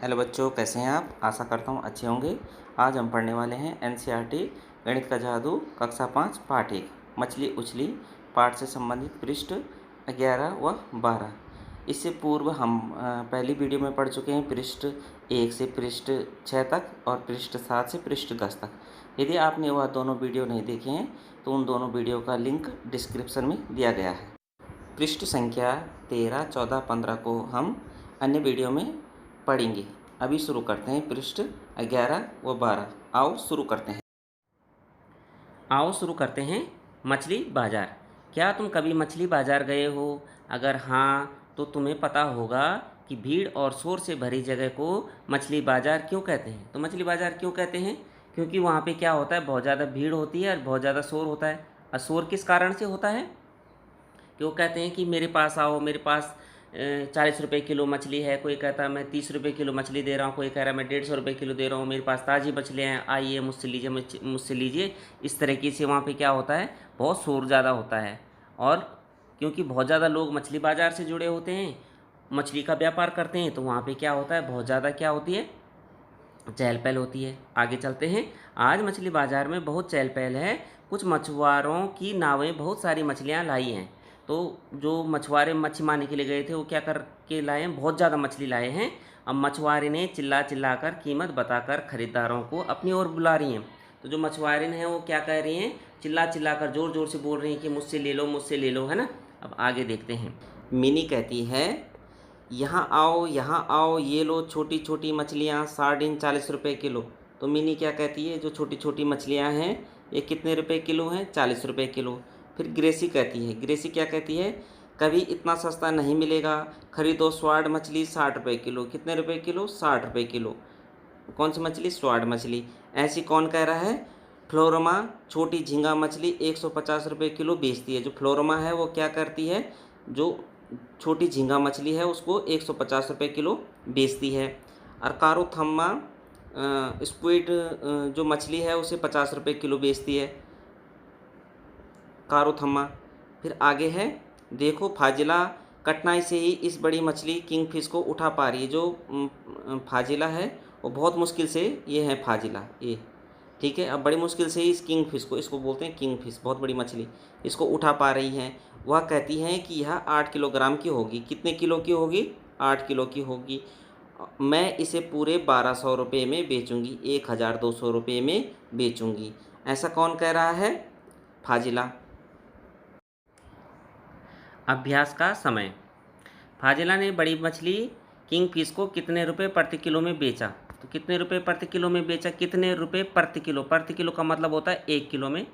Hello बच्चों, कैसे हैं आप? आशा करता हूँ अच्छे होंगे। आज हम पढ़ने वाले हैं एनसीईआरटी गणित का जादू कक्षा 5 पाठ 1 मछली उछली पाठ से संबंधित पृष्ठ 11 व 12। इससे पूर्व हम पहली वीडियो में पढ़ चुके हैं पृष्ठ 1 से पृष्ठ 6 तक और पृष्ठ 7 से पृष्ठ 10 तक। यदि आपने वह दोनों वीडियो नहीं देखे हैं तो उन दोनों वीडियो का लिंक डिस्क्रिप्शन में दिया गया है। पृष्ठ संख्या 13, 14, 15 को हम अन्य वीडियो में पढ़ेंगे। अभी शुरू करते हैं पृष्ठ 11 व 12। आओ शुरू करते हैं। आओ शुरू करते हैं। मछली बाज़ार। क्या तुम कभी मछली बाज़ार गए हो? अगर हाँ तो तुम्हें पता होगा कि भीड़ और शोर से भरी जगह को मछली बाज़ार क्यों कहते हैं। तो मछली बाज़ार क्यों कहते हैं? क्योंकि वहाँ पे क्या होता है, बहुत ज़्यादा भीड़ होती है और बहुत ज़्यादा शोर होता है। और शोर किस कारण से होता है कि वो कहते हैं कि मेरे पास आओ, मेरे पास 40 रुपये किलो मछली है, कोई कहता है मैं 30 रुपये किलो मछली दे रहा हूँ, कोई कह रहा है मैं 150 रुपये किलो दे रहा हूँ, मेरे पास ताज़ी मछलियाँ हैं, आइए मुझसे लीजिए, मुझसे लीजिए। इस तरीके से वहाँ पे क्या होता है, बहुत शोर ज़्यादा होता है। और क्योंकि बहुत ज़्यादा लोग मछली बाज़ार से जुड़े होते हैं, मछली का व्यापार करते हैं, तो वहाँ पे क्या होता है, बहुत ज़्यादा क्या होती है, चहल पहल होती है। आगे चलते हैं। आज मछली बाज़ार में बहुत चहल पहल है। कुछ मछुआरों की नावें बहुत सारी मछलियाँ लाई हैं। तो जो मछुआरे मच्छी मारने के लिए गए थे वो क्या करके लाए हैं, बहुत ज़्यादा मछली लाए हैं। अब मछुआरे ने चिल्ला चिल्ला कर कीमत बताकर खरीदारों को अपनी ओर बुला रही हैं। तो जो मछुआरे हैं वो क्या कह रही हैं, चिल्ला चिल्ला कर ज़ोर ज़ोर से बोल रही हैं कि मुझसे ले लो, मुझसे ले लो, है ना। अब आगे देखते हैं। मिनी कहती है, यहाँ आओ, ये लो छोटी छोटी मछलियाँ, सार्डिन 40 रुपये किलो। तो मिनी क्या कहती है, जो छोटी छोटी मछलियाँ हैं ये कितने रुपए किलो हैं? 40 रुपये किलो। फिर ग्रेसी कहती है, ग्रेसी क्या कहती है, कभी इतना सस्ता नहीं मिलेगा, खरीदो स्वाड मछली 60 रुपये किलो। कितने रुपए किलो? 60 रुपये किलो। कौन सी मछली? स्वाड मछली। ऐसी कौन कह रहा है? फ्लोरमा छोटी झींगा मछली 150 रुपये किलो बेचती है। जो फ्लोरमा है वो क्या करती है, जो छोटी झींगा मछली है उसको 150 रुपये किलो बेचती है। और कारोथम्मा स्क्विड जो मछली है उसे 50 रुपये किलो बेचती है कारोथम्मा। फिर आगे है, देखो फाजिला कठिनाई से ही इस बड़ी मछली किंगफिश को उठा पा रही है। जो फाजिला है वो बहुत मुश्किल से, ये है फाजिला ये, ठीक है। अब बड़ी मुश्किल से ही इस किंगफिश को, इसको बोलते हैं किंगफिश, बहुत बड़ी मछली, इसको उठा पा रही हैं। वह कहती हैं कि यह 8 किलोग्राम की होगी। कितने किलो की होगी? 8 किलो की होगी। मैं इसे पूरे 1200 रुपये में बेचूंगी, 1200 रुपये में बेचूंगी। ऐसा कौन कह रहा है? फाजिला। अभ्यास का समय। फाजिला ने बड़ी मछली किंगफिश को कितने रुपए प्रति किलो में बेचा? तो कितने रुपए प्रति किलो में बेचा? कितने रुपए प्रति किलो? प्रति किलो का मतलब होता है 1 किलो में।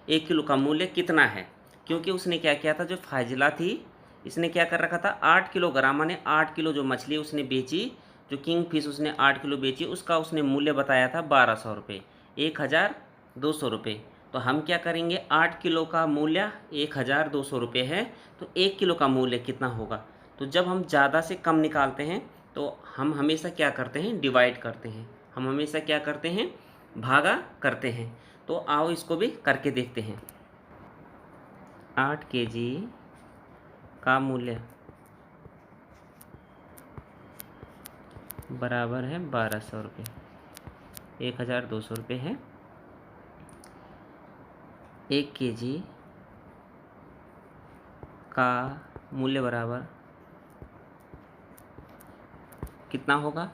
1 किलो का मूल्य कितना है? क्योंकि उसने क्या किया था, जो फाजिला थी इसने क्या कर रखा था, 8 किलोग्राम माने 8 किलो जो मछली उसने बेची, जो किंगफिश उसने 8 किलो बेची, उसका उसने मूल्य बताया था 1200 रुपये, 1200 रुपये। तो हम क्या करेंगे, 8 किलो का मूल्य 1200 रुपये है, तो 1 किलो का मूल्य कितना होगा? तो जब हम ज़्यादा से कम निकालते हैं तो हम हमेशा क्या करते हैं, डिवाइड करते हैं। हम हमेशा क्या करते हैं, भागा करते हैं। तो आओ इसको भी करके देखते हैं। 8 kg का मूल्य बराबर है 1200 रुपये, 1200 रुपये है। 1 kg का मूल्य बराबर कितना होगा?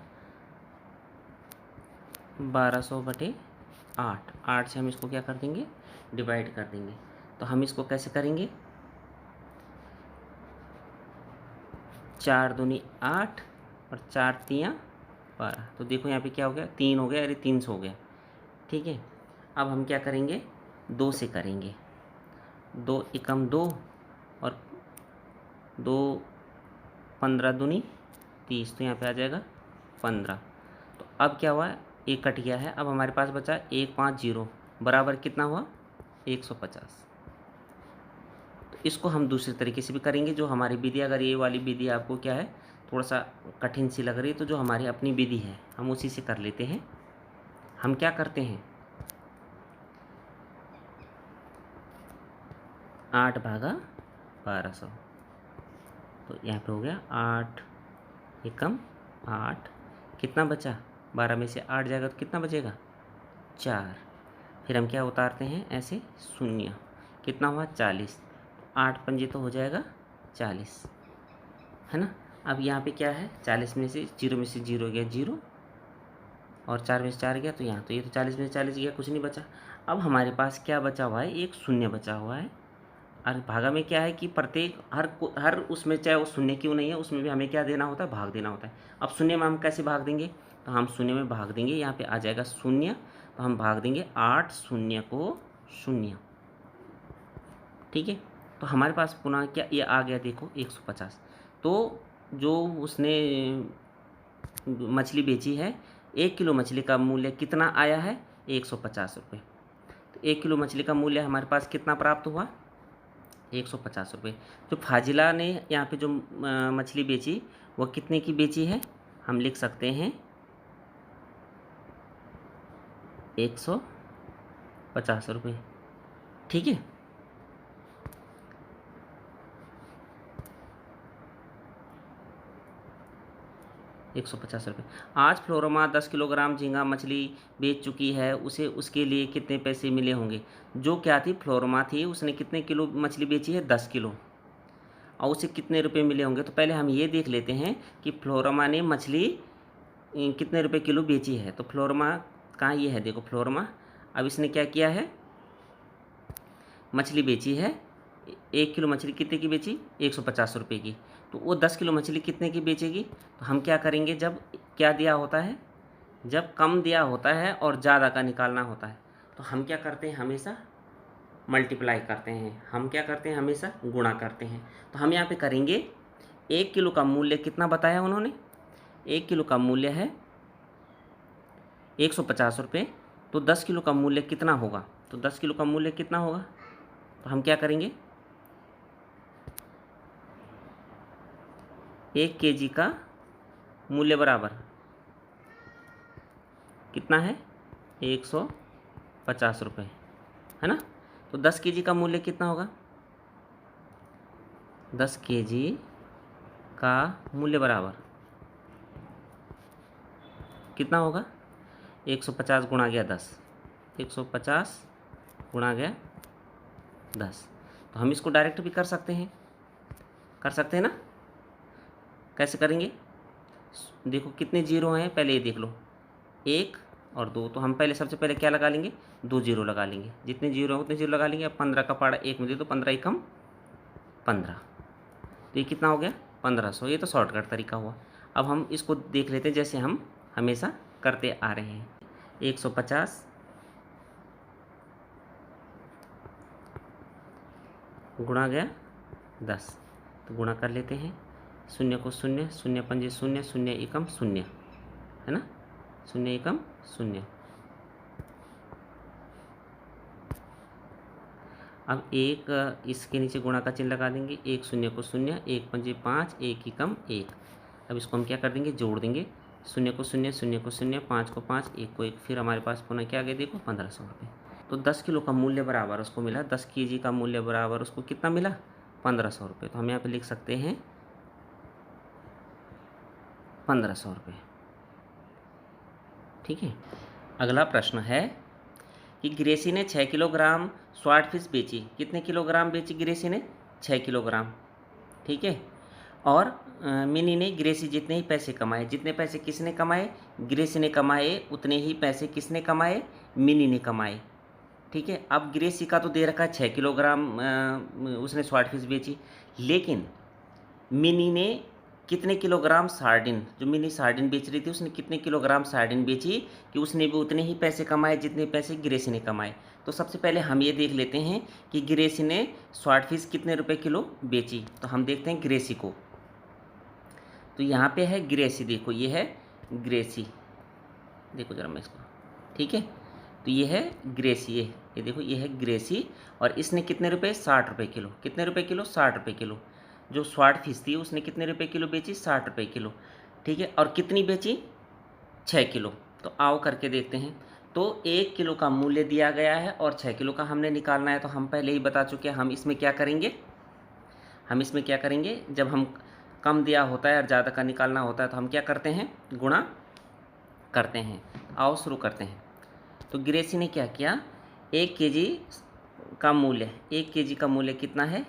1200/8। 8 से हम इसको क्या कर देंगे, डिवाइड कर देंगे। तो हम इसको कैसे करेंगे, 4 दूनी 8 और 4 तियाँ 12। तो देखो यहाँ पे क्या हो गया, 3 हो गया, अरे 300 हो गया, ठीक है। अब हम क्या करेंगे, 2 से करेंगे। 2 एकम 2 और 2 15 दूनी 30, तो यहाँ पे आ जाएगा 15। तो अब क्या हुआ, एक कट गया है। अब हमारे पास बचा 150 बराबर कितना हुआ, 150। तो इसको हम दूसरे तरीके से भी करेंगे। जो हमारी विधि, अगर ये वाली विधि आपको क्या है, थोड़ा सा कठिन सी लग रही है, तो जो हमारी अपनी विधि है हम उसी से कर लेते हैं। हम क्या करते हैं, 8/1200। तो यहाँ पे हो गया 8 एकम 8 कितना बचा, 12 में से 8 जाएगा तो कितना बचेगा, 4। फिर हम क्या उतारते हैं, ऐसे शून्य, कितना हुआ 40, 8 पंजे तो हो जाएगा 40, है ना। अब यहाँ पे क्या है, 40 में से 0 गया 0, और 4 में से 4 गया, तो यहाँ तो ये तो 40 में से 40 गया, कुछ नहीं बचा। अब हमारे पास क्या बचा हुआ है, एक शून्य बचा हुआ है। और भागा में क्या है कि प्रत्येक हर उसमें, चाहे वो शून्य क्यों नहीं है, उसमें भी हमें क्या देना होता है, भाग देना होता है। अब शून्य में हम कैसे भाग देंगे, तो हम शून्य में भाग देंगे, यहाँ पे आ जाएगा शून्य, तो हम भाग देंगे 8 शून्य को 0, ठीक है। तो हमारे पास पुनः क्या ये आ गया, देखो 150। तो जो उसने मछली बेची है, 1 किलो मछली का मूल्य कितना आया है, 150 रुपये। तो 1 किलो मछली का मूल्य हमारे पास कितना प्राप्त हुआ, 150 रुपये। जो फाजिला ने यहाँ पे जो मछली बेची वो कितने की बेची है, हम लिख सकते हैं 150 रुपये, ठीक है। ₹150। आज फ्लोरोमा 10 किलोग्राम झींगा मछली बेच चुकी है, उसे उसके लिए कितने पैसे मिले होंगे। जो क्या थी, फ्लोरोमा थी, उसने कितने किलो मछली बेची है, 10 किलो, और उसे कितने रुपए मिले होंगे। तो पहले हम ये देख लेते हैं कि फ्लोरोमा ने मछली कितने रुपए किलो बेची है। तो फ्लोरोमा कहाँ, ये है देखो फ्लोरोमा। अब इसने क्या किया है, मछली बेची है, 1 किलो मछली कितने की बेची, 150 रुपये की। तो वो 10 किलो मछली कितने की बेचेगी। तो हम क्या करेंगे, जब क्या दिया होता है, जब कम दिया होता है और ज़्यादा का निकालना होता है, तो हम क्या करते हैं, हमेशा मल्टीप्लाई करते हैं, हम क्या करते हैं, हमेशा गुणा करते हैं। तो हम यहाँ पे करेंगे, 1 किलो का मूल्य कितना बताया उन्होंने, 1 किलो का मूल्य है 150 रुपये। तो 10 किलो का मूल्य कितना होगा, तो 10 किलो का मूल्य कितना होगा, तो हम क्या करेंगे, 1 केजी का मूल्य बराबर कितना है, 150 रुपये, है ना। तो 10 केजी का मूल्य कितना होगा, 10 केजी का मूल्य बराबर कितना होगा, 150 गुणा गया 10, 150 गुणा गया 10। तो हम इसको डायरेक्ट भी कर सकते हैं, ना। कैसे करेंगे, देखो कितने जीरो हैं, पहले ये देख लो, 1 और 2। तो हम पहले सबसे पहले क्या लगा लेंगे, 2 जीरो लगा लेंगे, जितने जीरो हैं उतने जीरो लगा लेंगे। अब 15 का पाड़ा 1 में दे, तो 15 एकम 15, तो ये कितना हो गया, 1500। ये तो शॉर्टकट तरीका हुआ। अब हम इसको देख लेते हैं, जैसे हम हमेशा करते आ रहे हैं। 150 गुणा गया 10, तो गुणा कर लेते हैं, शून्य को शून्य, शून्य पंजे शून्य, शून्य एकम शून्य, है ना, शून्य एकम शून्य। अब एक इसके नीचे गुणा का चिन्ह लगा देंगे, 1 शून्य को शून्य, 1 पंजे 5, 1 एकम 1। अब इसको हम क्या कर देंगे, जोड़ देंगे, शून्य को शून्य, शून्य को शून्य, 5 को 5, 1 को 1। फिर हमारे पास पुनः क्या आ गया, देखो 1500 रुपये। तो 10 किलो का मूल्य बराबर उसको मिला, 10 केजी का मूल्य बराबर उसको कितना मिला, 1500 रुपये। तो हम यहाँ पे लिख सकते हैं 1500 रुपये, ठीक है। अगला प्रश्न है कि ग्रेसी ने 6 किलोग्राम स्वॉर्डफिश बेची। कितने किलोग्राम बेची ग्रेसी ने, 6 किलोग्राम, ठीक है। और मिनी ने ग्रेसी जितने ही पैसे कमाए, जितने पैसे किसने कमाए, ग्रेसी ने कमाए, उतने ही पैसे किसने कमाए, मिनी ने कमाए, ठीक है। अब ग्रेसी का तो दे रखा है 6 किलोग्राम उसने स्वॉर्डफिश बेची, लेकिन मिनी ने कितने किलोग्राम सार्डिन, जो मिनी सार्डिन बेच रही थी, उसने कितने किलोग्राम सार्डिन बेची कि उसने भी उतने ही पैसे कमाए जितने पैसे ग्रेसी ने कमाए। तो सबसे पहले हम ये देख लेते हैं कि ग्रेसी ने स्वॉर्डफिश कितने रुपए किलो बेची। तो हम देखते हैं ग्रेसी को। तो यहाँ पे है ग्रेसी, देखो ये है ग्रेसी, देखो जरा मैं इसको, ठीक है। तो ये है ग्रेसी, ये देखो ये है ग्रेसी, और इसने कितने रुपए, 60 रुपये किलो। कितने रुपए किलो, 60 रुपये किलो। जो स्वॉर्डफिश थी उसने कितने रुपए किलो बेची, 60 रुपये किलो, ठीक है। और कितनी बेची, 6 किलो। तो आओ करके देखते हैं। तो 1 किलो का मूल्य दिया गया है और 6 किलो का हमने निकालना है। तो हम पहले ही बता चुके हैं, हम इसमें क्या करेंगे, जब हम कम दिया होता है और ज़्यादा का निकालना होता है तो हम क्या करते हैं, गुणा करते हैं। आओ शुरू करते हैं। तो ग्रेसी ने क्या किया, 1 केजी का मूल्य, 1 केजी का मूल्य कितना है,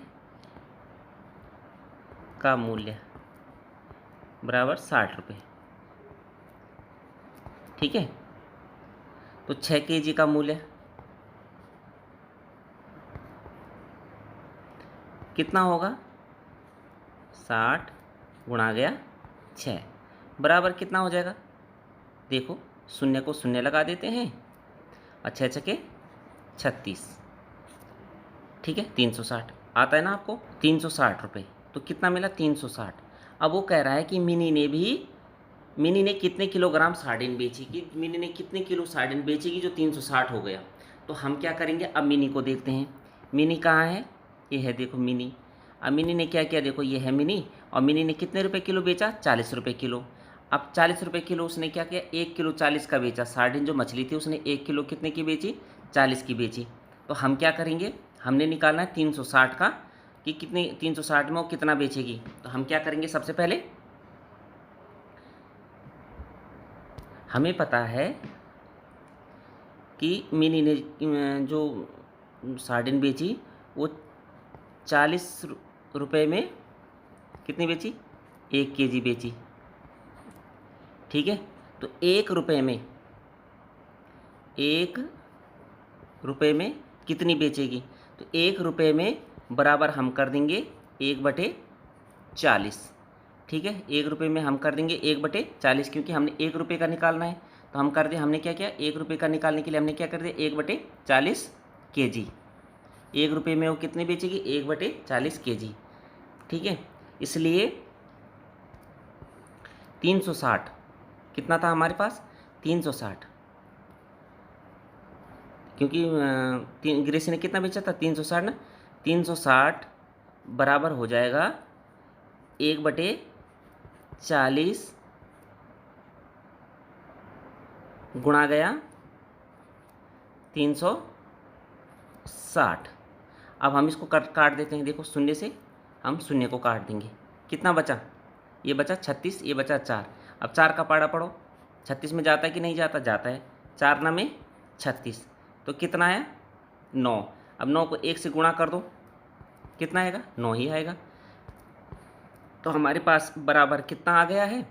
का मूल्य बराबर 60 रुपये। ठीक है। तो 6 केजी का मूल्य कितना होगा, 60 गुणा गया 6 बराबर कितना हो जाएगा, देखो शून्य को शून्य लगा देते हैं और 6 छके 36। ठीक है, 360 आता है ना आपको, 360 रुपये। तो कितना मिला, 360। अब वो कह रहा है कि मिनी ने कितने किलोग्राम सार्डिन बेची, कि मिनी ने कितने किलो सार्डिन बेचेगी जो 360 हो गया। तो हम क्या करेंगे, अब मिनी को देखते हैं। मिनी कहाँ है, ये है देखो मिनी। अब मिनी ने क्या किया, देखो ये है मिनी, और मिनी ने कितने रुपए किलो बेचा, 40 रुपये किलो। अब 40 रुपये किलो उसने क्या किया, 1 किलो 40 का बेचा। सार्डिन जो मछली थी उसने 1 किलो कितने की बेची, 40 की बेची। तो हम क्या करेंगे, हमने निकालना है 360 का, कि कितने 360 में वो कितना बेचेगी। तो हम क्या करेंगे, सबसे पहले हमें पता है कि मिनी ने जो सार्डिन बेची वो 40 रुपये में कितनी बेची, 1 केजी बेची। ठीक है। तो 1 रुपये में कितनी बेचेगी, तो 1 रुपये में बराबर हम कर देंगे 1/40। ठीक है, 1 रुपये में हम कर देंगे 1/40, क्योंकि हमने 1 रुपये का निकालना है। तो हम कर दे, हमने क्या किया, 1 रुपये का निकालने के लिए हमने क्या कर दिया, 1/40 केजी। 1 रुपये में वो कितनी बेचेगी, 1/40 केजी। ठीक है, इसलिए 360 कितना था हमारे पास, 360, क्योंकि ग्रेसी ने कितना बेचा था, 360 ना। 360 बराबर हो जाएगा 1/40 गुणा गया 360। अब हम इसको काट देते हैं, देखो शून्य से हम शून्य को काट देंगे। कितना बचा, ये बचा 36, ये बचा 4। अब 4 का पाड़ा पढ़ो, 36 में जाता है कि नहीं जाता, जाता है। 4 ना में 36, तो कितना आया, 9। अब 9 को 1 से गुणा कर दो, कितना आएगा, 9 ही आएगा। तो हमारे पास बराबर कितना आ गया है,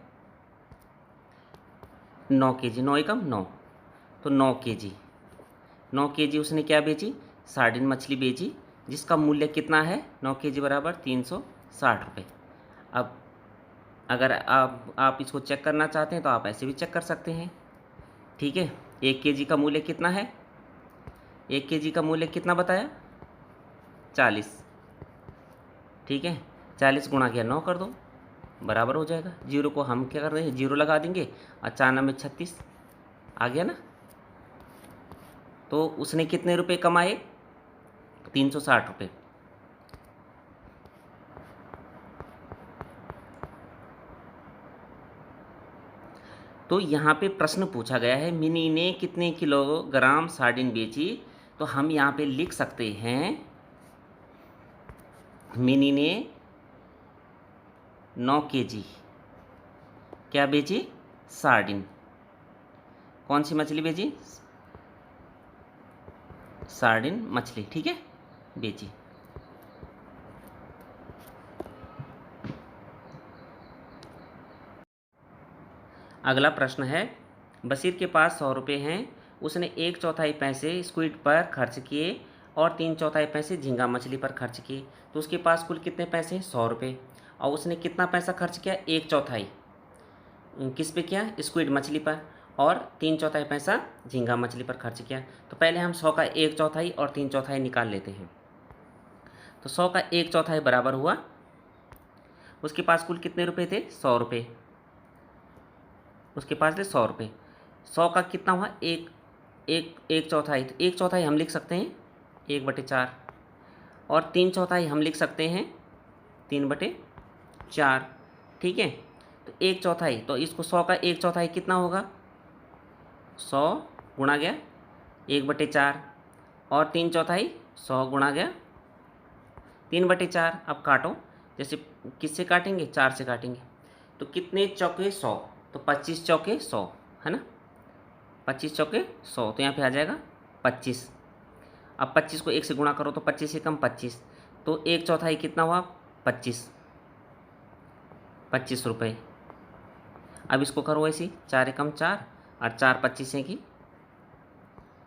9 केजी। 9 एकम 9, तो 9 केजी। 9 केजी उसने क्या बेची, सार्डिन मछली बेची, जिसका मूल्य कितना है, 9 केजी बराबर 360 रुपये। अब अगर आप इसको चेक करना चाहते हैं तो आप ऐसे भी चेक कर सकते हैं। ठीक है, 1 केजी का मूल्य कितना है, 1 केजी का मूल्य कितना बताया, 40। ठीक है, 40 गुणा किया 9 कर दो, बराबर हो जाएगा। जीरो को हम क्या कर रहे हैं, जीरो लगा देंगे, और 4 में 36 आ गया ना। तो उसने कितने रुपए कमाए, 360 रुपये। तो यहाँ पे प्रश्न पूछा गया है, मिनी ने कितने किलोग्राम सार्डिन बेची। तो हम यहाँ पे लिख सकते हैं, मिनी ने 9 केजी क्या बेची, सार्डिन। कौन सी मछली बेची, सार्डिन मछली। ठीक है, बेची। अगला प्रश्न है, बशीर के पास 100 रुपये हैं। उसने 1/4 पैसे स्क्विड पर खर्च किए और 3/4 पैसे झींगा मछली पर खर्च किए। तो उसके पास कुल कितने पैसे हैं, 100 रुपये। और उसने कितना पैसा खर्च किया, 1/4 किस पे किया, स्क्विड मछली पर, और 3/4 पैसा झींगा मछली पर खर्च किया। तो पहले हम 100 का 1/4 और 3/4 निकाल लेते हैं। तो 100 का 1/4 बराबर हुआ, उसके पास कुल कितने रुपये थे, 100 रुपये। उसके पास थे 100 रुपये। 100 का कितना हुआ, 1/4। तो 1/4 हम लिख सकते हैं 1/4, और 3/4 हम लिख सकते हैं 3/4। ठीक है, तो 1/4, तो इसको 100 का 1/4 कितना होगा, 100 गुणा गया 1/4, और 3/4 100 गुणा गया 3/4। अब काटो, जैसे किससे काटेंगे, 4 से काटेंगे। तो कितने चौके 100, तो 25 चौके 100 है ना। 25 चौके 100, तो यहाँ पे आ जाएगा 25। अब 25 को 1 से गुणा करो तो 25 से कम 25, तो 1/4 कितना हुआ 25 रुपये। अब इसको करो ऐसे 4 एकम 4 और 4 25 है कि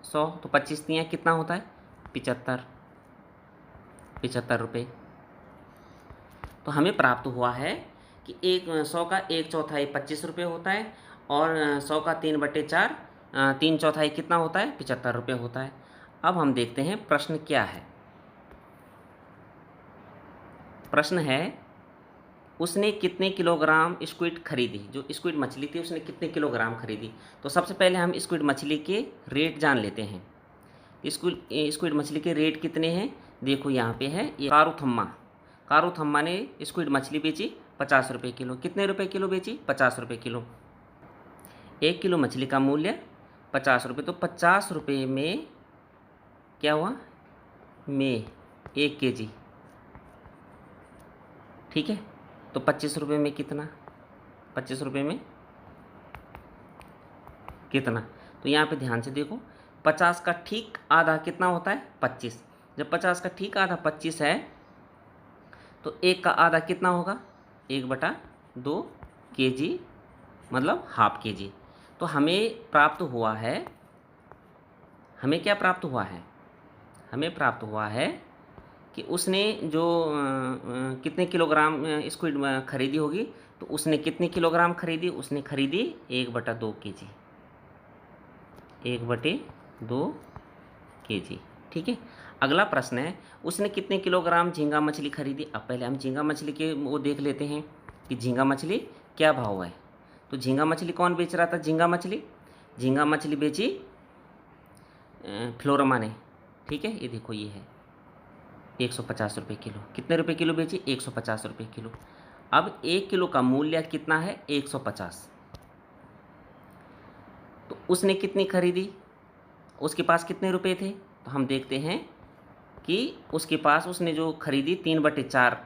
100, तो 25 दिया कितना होता है 75 रुपये। तो हमें प्राप्त हुआ है कि 100 का 1/4 25 रुपये होता है और 100 का 3/4 3/4 कितना होता है 75 रुपये होता है। अब हम देखते हैं प्रश्न क्या है। प्रश्न है उसने कितने किलोग्राम स्क्विड खरीदी, जो स्क्विड मछली थी उसने कितने किलोग्राम खरीदी। तो सबसे पहले हम स्क्विड मछली के रेट जान लेते हैं। स्क्विड मछली के रेट कितने हैं, देखो यहाँ पे है ये कारूथम्मा ने स्क्विड मछली बेची 50 रुपये किलो। कितने रुपए किलो बेची 50 रुपये किलो। 1 किलो मछली का मूल्य 50 रुपये, तो 50 रुपये में क्या हुआ में 1 केजी, ठीक है। तो 25 रुपये में कितना, 25 रुपये में कितना, तो यहाँ पे ध्यान से देखो 50 का ठीक आधा कितना होता है 25। जब 50 का ठीक आधा 25 है तो 1 का आधा कितना होगा 1/2 केजी, मतलब ½ केजी। तो हमें प्राप्त हुआ है, हमें क्या प्राप्त हुआ है, हमें प्राप्त हुआ है कि उसने जो कितने किलोग्राम स्क्विड खरीदी होगी, तो उसने कितने किलोग्राम खरीदी, उसने खरीदी 1/2 केजी, 1/2 केजी, ठीक है। अगला प्रश्न है उसने कितने किलोग्राम झींगा मछली खरीदी। अब पहले हम झींगा मछली के वो देख लेते हैं कि झींगा मछली क्या भाव है। तो झींगा मछली कौन बेच रहा था, झींगा मछली बेची फ्लोरमा ने, ठीक है। ये देखो ये है 150 रुपये किलो। कितने रुपए किलो बेची 150 रुपये किलो। अब 1 किलो का मूल्य कितना है 150, तो उसने कितनी खरीदी, उसके पास कितने रुपए थे, तो हम देखते हैं कि उसके पास उसने जो खरीदी 3/4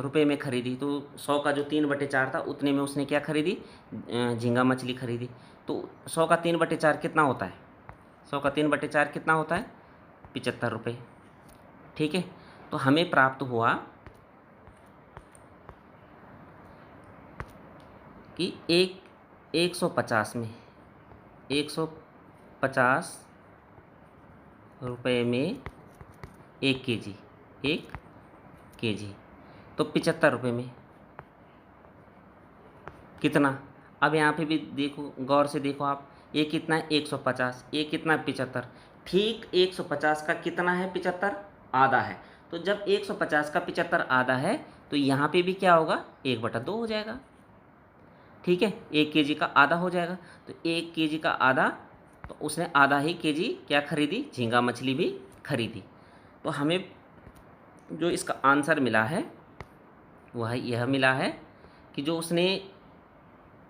रुपये में खरीदी। तो 100 का जो 3/4 था उतने में उसने क्या खरीदी झींगा मछली खरीदी। तो 100 का 3/4 कितना होता है, 100 का 3/4 कितना होता है 75 रुपये, ठीक है। तो हमें प्राप्त हुआ कि 150 में 150 रुपये में 1 केजी, तो 75 रुपये में कितना। अब यहाँ पे भी देखो, गौर से देखो आप, ये कितना है 150, ये कितना है 75। ठीक 150 का कितना है 75 आधा है। तो जब 150 का 75 आधा है तो यहाँ पे भी क्या होगा 1/2 हो जाएगा, ठीक है। 1 केजी का आधा हो जाएगा, तो 1 केजी का आधा, तो उसने आधा ही केजी क्या खरीदी झींगा मछली भी खरीदी। तो हमें जो इसका आंसर मिला है वह यह मिला है कि जो उसने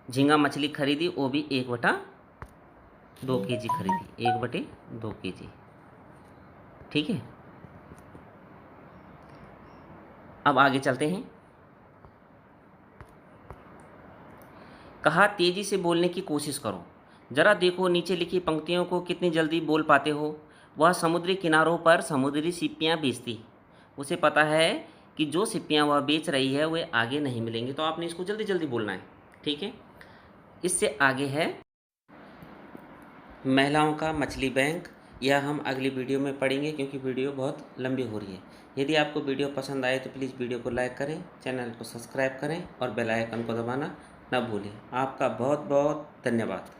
झींगा मछली खरीदी वो भी 1/2 केजी खरीदी, 1/2 केजी, ठीक है। अब आगे चलते हैं। कहा तेजी से बोलने की कोशिश करो, जरा देखो नीचे लिखी पंक्तियों को कितनी जल्दी बोल पाते हो। वह समुद्री किनारों पर समुद्री सिप्पियाँ बेचती, उसे पता है कि जो सिप्पियाँ वह बेच रही है वे आगे नहीं मिलेंगी। तो आपने इसको जल्दी जल्दी बोलना है, ठीक है। इससे आगे है महिलाओं का मछली बैंक, यह हम अगली वीडियो में पढ़ेंगे क्योंकि वीडियो बहुत लंबी हो रही है। यदि आपको वीडियो पसंद आए तो प्लीज़ वीडियो को लाइक करें, चैनल को सब्सक्राइब करें और बेल आइकन को दबाना न भूलें। आपका बहुत बहुत धन्यवाद।